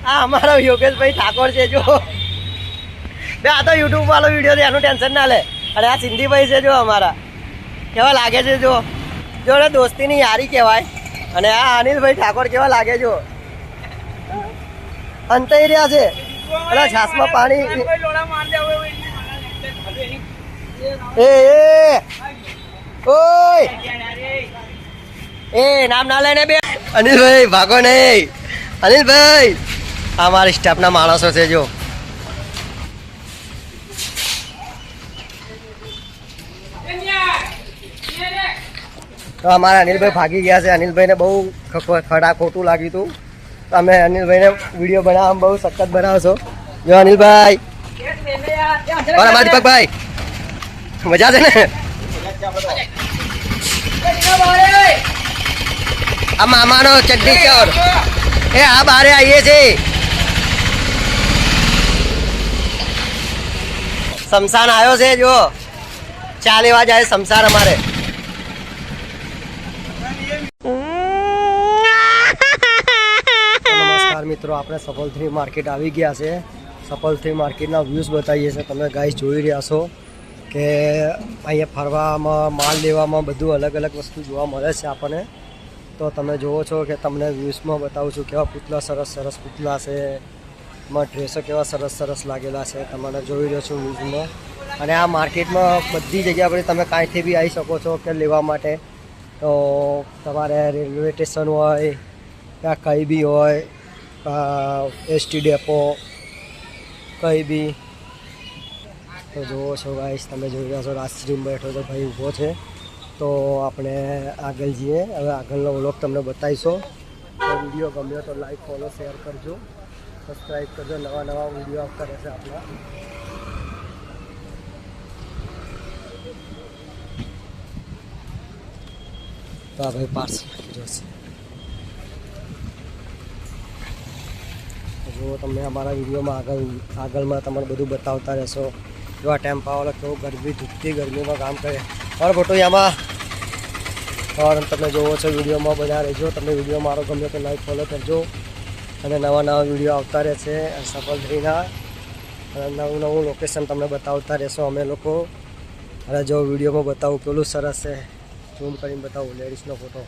આ અમારો યોગેશભાઈ ઠાકોર છે જો બે આ તો યુટ્યુબ વાળો વિડીયો છે એનું ટેન્શન ના લે અને આ સિંધીભાઈ છે જો અમારા કેવા લાગે છે જો જોડે દોસ્તીની યારી કહેવાય અને આ અનિલભાઈ ઠાકોર કેવા લાગે જો અંતઈ રહ્યા છે અને છાસમાં પાણી એ ઓય એ નામ ના લઈને બે અનિલભાઈ ભાગો નહીં અનિલભાઈ અમારા સ્ટાફના માણસો છે જો તો અમારા અનિલભાઈ ભાગી ગયા છે અનિલભાઈને બહુ ખડા ખોટું લાગ્યું હતું તો અમે અનિલભાઈને વિડીયો બનાવવામાં બહુ સખત બનાવશો જો અનિલભાઈ અમારા દીપકભાઈ મજા છે ને આ મામાનો ચડ્ડી ચોર એ આ બારે આવીએ છે શમશાન આવ્યો છે જો ચા લેવા જાય શમશાન અમારે નમસ્કાર મિત્રો આપણે સફલ 3 માર્કેટ આવી ગયા છે સફલ 3 માર્કેટના વ્યૂઝ બતાવીએ છીએ તમે ગાઈસ જોઈ રહ્યા છો કે અહીંયા ફરવામાં માલ લેવામાં બધું અલગ અલગ વસ્તુ જોવા મળે છે આપણને તો તમે જુઓ છો કે તમને વ્યૂઝમાં બતાવું છું કેવા પુતલા સરસ સરસ પુતલા છે એમાં ડ્રેસો કેવા સરસ સરસ લાગેલા છે તમને જોઈ રહ્યો છું વ્યૂઝમાં અને આ માર્કેટમાં બધી જગ્યા પર તમે કાંઈથી બી આવી શકો છો કે લેવા માટે તો તમારે રેલવે સ્ટેશન હોય યા કંઈ બી હોય એસટી ડેપો કંઈ બી તો જુઓ છો ગાઈસ તમે જોઈ રહ્યા છો રાજશ્રીમાં બેઠો તો ભાઈ ઊભો છે તો આપણે આગળ જઈએ હવે આગળનો વ્લોગ તમને બતાવીશો તો વિડીયો ગમ્યો તો લાઈક ફોલો શેર કરજો સબસ્ક્રાઈબ કરજો નવા નવા વિડીયો આવતા રહેશે આપણા તો આ ભાઈ પાર્સલ કર્યો છે જો તમને અમારા વિડીયોમાં આગળમાં તમને બધું બતાવતા રહેશો જો આ ટેમ્પાવાળા કેવું ગરમી ધૂપતી ગરમીમાં કામ કરે और फोटो यहाँ और તમે જોવો છો વિડીયોમાં બધા રહેજો તમને વિડીયો મારો ગમ્યો તો લાઈક ફોલો કરજો અને નવા નવા વિડીયો આવતા રહેશે સફલ 3ના અને નવું નવું લોકેશન તમને બતાવતા રહેશો અમે લોકો અને જો વિડીયોમાં બતાવું કેટલું સરસ છે ઝૂમ કરીને બતાવું લેડીઝનો ફોટો